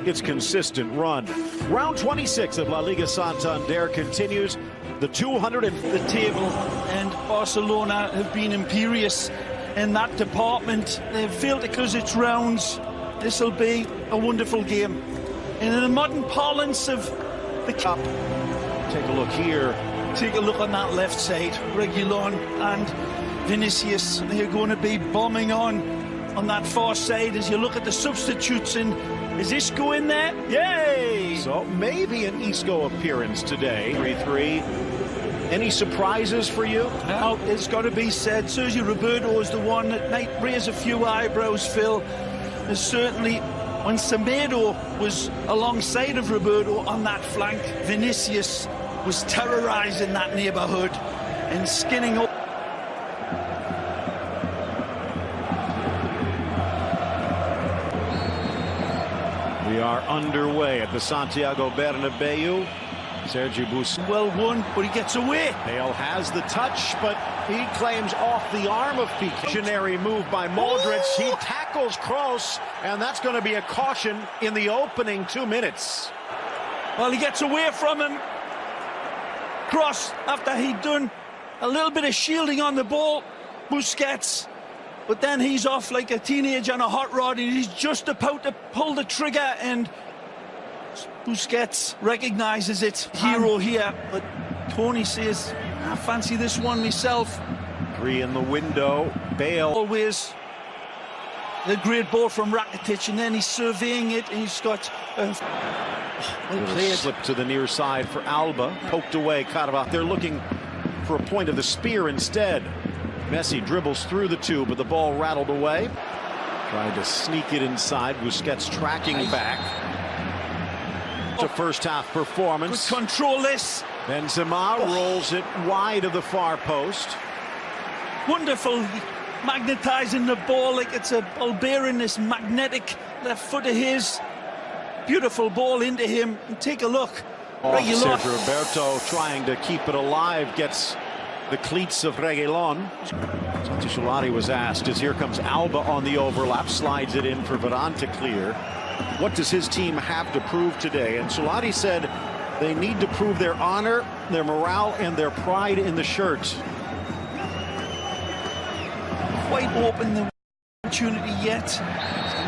its consistent run. Round 26 of La Liga Santander continues. The 200th the table, and Barcelona have been imperious in that department. They've failed to close its rounds. This will be a wonderful game. And in the modern parlance of the cup, take a look here. Take a look on that left side. Reguilón and Vinícius, they're going to be bombing on that far side as you look at the substitutes. And is Isco in there? Yay! So maybe an Isco appearance today. 3-3. Any surprises for you? Now, it's got to be said, Sergio Roberto is the one that might raise a few eyebrows, Phil. There's certainly, when Casemiro was alongside of Roberto on that flank, Vinícius was terrorising that neighbourhood and skinning up. We are underway at the Santiago Bernabeu. Sergio Busquets. Well won, but he gets away. Bale has the touch, but he claims off the arm of Piqué. Visionary move by Modrić. He tackles Kroos, and that's going to be a caution in the opening 2 minutes. Well, he gets away from him. Kroos, after he'd done a little bit of shielding on the ball, Busquets. But then he's off like a teenager on a hot rod, and he's just about to pull the trigger, and Busquets recognises it. Hero here, but Tony says, I fancy this one myself. 3 in the window. Bale. Always the great ball from Rakitić, and then he's surveying it, and he's got well played. Slip to the near side for Alba. Poked away, Carvajal. They're looking for a point of the spear instead. Messi dribbles through the two, but the ball rattled away. Trying to sneak it inside. Busquets tracking back. To first half performance. Good control this. Benzema rolls it wide of the far post. Wonderful, magnetising the ball like it's a ball bearing, this magnetic left foot of his. Beautiful ball into him. And take a look. Sergio Roberto trying to keep it alive, gets the cleats of Reguilón. Solari was asked as here comes Alba on the overlap, slides it in for Varane to clear. What does his team have to prove today? And Solari said they need to prove their honor, their morale, and their pride in the shirt. Quite open the opportunity yet.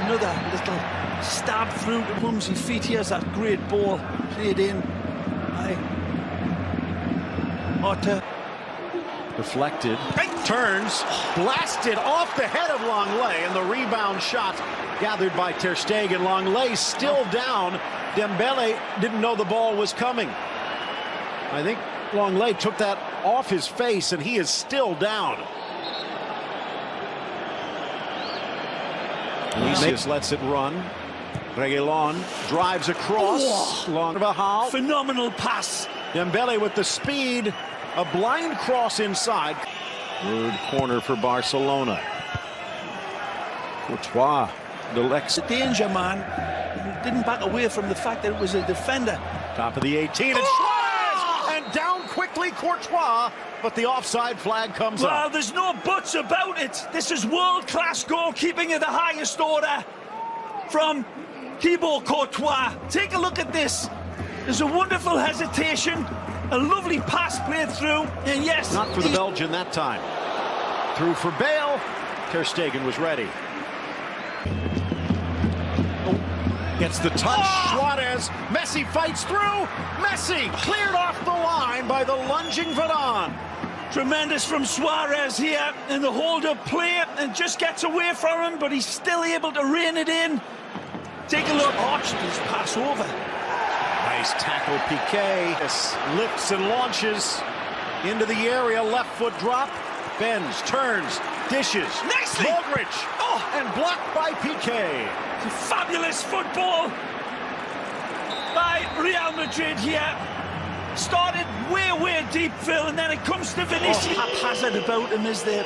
Another little stab through the clumsy feet. Here's that great ball played in by Otter. Deflected, turns, blasted off the head of Lenglet, and the rebound shot gathered by Ter Stegen. Lenglet still down. Dembélé didn't know the ball was coming. I think Lenglet took that off his face, and he is still down. Vinícius lets it run. Reguilón drives across. Carvajal. Phenomenal pass. Dembélé with the speed. A blind cross inside. Third corner for Barcelona. Courtois, the danger man. He didn't back away from the fact that it was a defender. Top of the 18, and Suárez! And down quickly Courtois, but the offside flag comes up. Well, there's no buts about it. This is world-class goalkeeping of the highest order from Thibaut Courtois. Take a look at this. There's a wonderful hesitation. A lovely pass played through, and yes... Not for the Belgian that time. Through for Bale. Ter Stegen was ready. Gets the touch. Suárez. Messi fights through. Messi cleared off the line by the lunging Varane. Tremendous from Suárez here in the hold-up play, and just gets away from him, but he's still able to rein it in. Take a look. Arched his pass over. Nice tackle, Piqué. Lifts and launches into the area. Left foot drop. Bends, turns, dishes. Nicely. Modrić. And blocked by Piqué. Fabulous football by Real Madrid here. Started way deep, Phil, and then it comes to Vinícius. Haphazard about him as he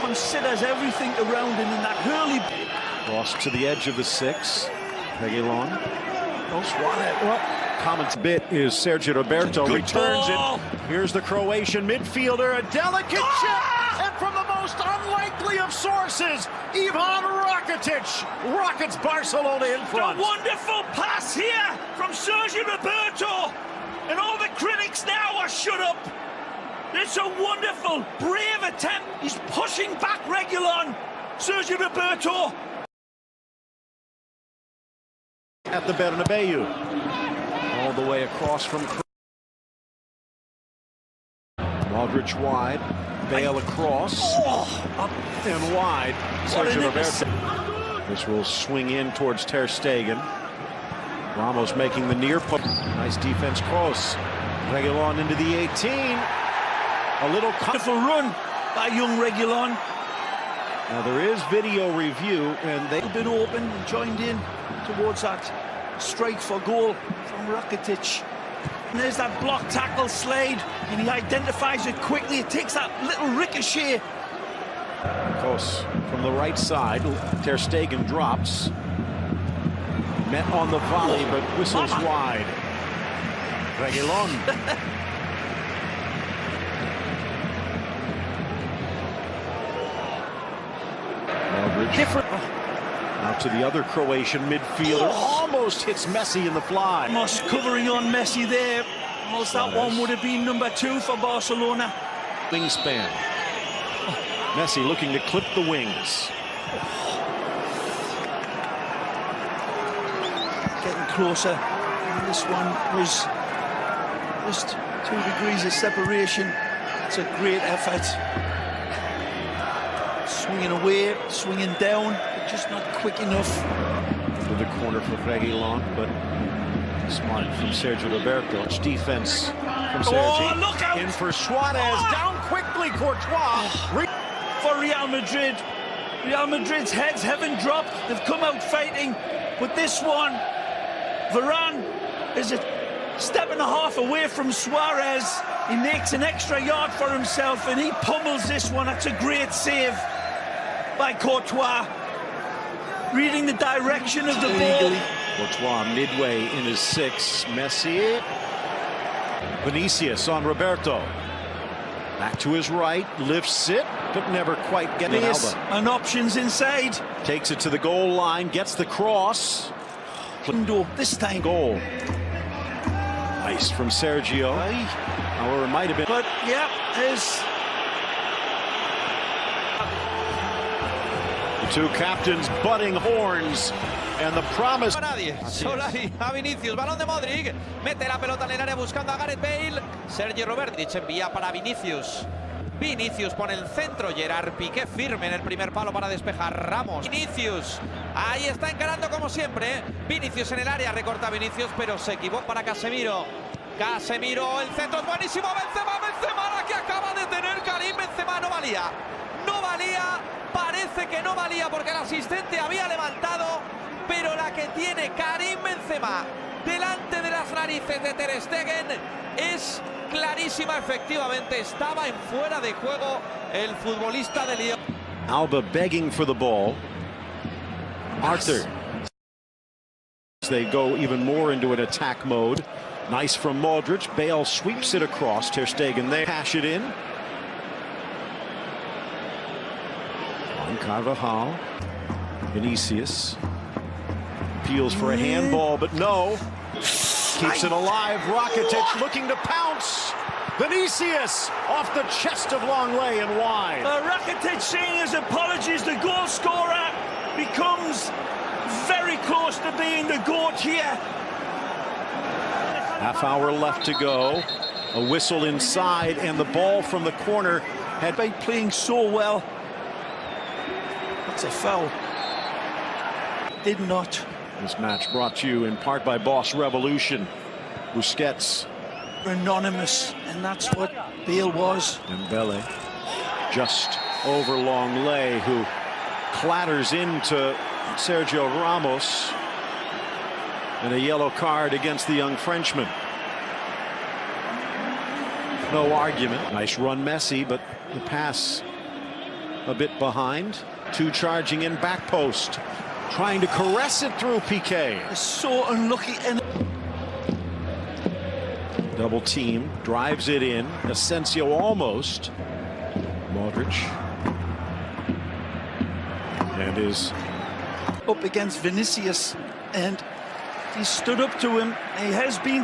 considers everything around him in that hurley. Cross to the edge of the 6. Reguilón. Suárez. Well, Comment's bit is Sergio Roberto returns it. Here's the Croatian midfielder, a delicate chip, and from the most unlikely of sources. Ivan Rakitić rockets Barcelona in front. A wonderful pass here from Sergio Roberto. And all the critics now are shut up. It's a wonderful, brave attempt. He's pushing back Reguilón. Sergio Roberto. At the Bernabeu. All the way across from Kroos. Modrić wide. Bale across. Up and wide. Sergio Roberto. This will swing in towards Ter Stegen. Ramos making the near post. Nice defense, Kroos. Reguilón into the 18. A little wonderful run by young Reguilón. Now there is video review, and they've been open and joined in towards that strike for goal from Rakitić. And there's that block tackle Slade, and he identifies it quickly. It takes that little ricochet. Kroos from the right side. Ter Stegen drops. Met on the volley, but whistles wide. Reguilón. Different. Out to the other Croatian midfielder. Almost hits Messi in the fly. Almost covering on Messi there. Almost that one would have been number 2 for Barcelona. Wingspan. Messi looking to clip the wings. Getting closer. And this one was just 2 degrees of separation. It's a great effort. Swinging away, swinging down, but just not quick enough. To the corner for Reguilón, but smart from Sergio Roberto. Defense from Sergio. Oh, look out! In for Suárez. Down quickly, Courtois. For Real Madrid. Real Madrid's heads haven't dropped. They've come out fighting. But this one, Varane is a step and a half away from Suárez. He makes an extra yard for himself, and he pummels this one. That's a great save by Courtois, reading the direction of the ball. Courtois midway in his 6. Messi. Vinícius on Roberto. Back to his right, lifts it, but never quite getting Alba. And options inside. Takes it to the goal line, gets the cross. This time. Goal. Nice from Sergio. Or it might have been. But yeah, there's two captains butting horns, and the promise. Nadie. Solari a Vinícius, balón de Modrić, mete la pelota en el área buscando a Gareth Bale. Sergio Roberto envía para Vinícius. Vinícius pone el centro, Gerard Piqué firme en el primer palo para despejar. Ramos. Vinícius, ahí está encarando como siempre. Vinícius en el área, recorta Vinícius, pero se equivoca para Casemiro. Casemiro, el centro es buenísimo. Benzema, la que acaba de tener Karim Benzema. No valía. Parece que no valía porque el asistente había levantado, pero la que tiene Karim Benzema delante de las narices de Ter Stegen es clarísima. Efectivamente estaba en fuera de juego el futbolista de Lyon. Alba begging for the ball. Arthur. They go even more into an attack mode. Nice from Modrić. Bale sweeps it across. Ter Stegen, they cash it in. On Carvajal. Vinícius. Appeals for a handball, but no. Keeps it alive. Rakitić looking to pounce. Vinícius off the chest of Lenglet and wide. Rakitić saying his apologies. The goal scorer becomes very close to being the GOAT here. Half hour left to go. A whistle inside, and the ball from the corner had been playing so well. That's a foul. Did not. This match brought to you in part by Boss Revolution. Busquets. Anonymous, and that's what Bale was. Dembélé just over Lenglet, who clatters into Sergio Ramos. And a yellow card against the young Frenchman. No argument. Nice run, Messi, but the pass a bit behind. Two charging in back post. Trying to caress it through Piqué. So unlucky. And double team, drives it in. Asensio almost. Modrić And is up against Vinícius, and he stood up to him. He has been